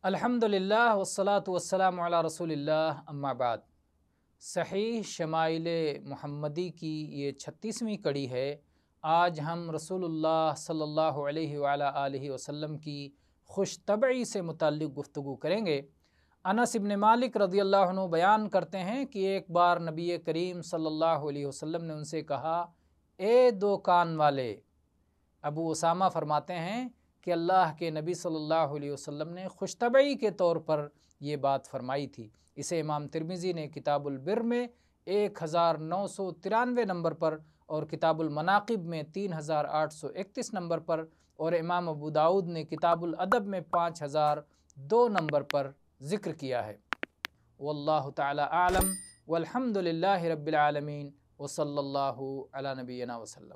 الحمدللہ والصلاة والسلام علی رسول اللہ اما بعد۔ صحیح شمائل محمدی کی یہ 36ویں کڑی ہے۔ آج ہم رسول اللہ صلی اللہ علیہ وآلہ آلہ وسلم کی خوش طبعی سے متعلق گفتگو کریں گے۔ انس بن مالک رضی اللہ عنہ بیان کرتے ہیں کہ ایک بار نبی کریم صلی اللہ علیہ وسلم نے ان سے کہا، اے دو کان والے۔ ابو اسامہ فرماتے ہیں کہ اللہ کے نبی صلی اللہ علیہ وسلم نے خوش طبعی کے طور پر یہ بات فرمائی تھی۔ اسے امام ترمذی نے کتاب البر میں 1993 نمبر پر اور کتاب المناقب میں 3831 نمبر پر اور امام ابو داؤد نے کتاب الادب میں 5002 نمبر پر ذکر کیا ہے۔ واللہ تعالی اعلم والحمد للہ رب العالمین وصلی اللہ علی نبینا وسلم۔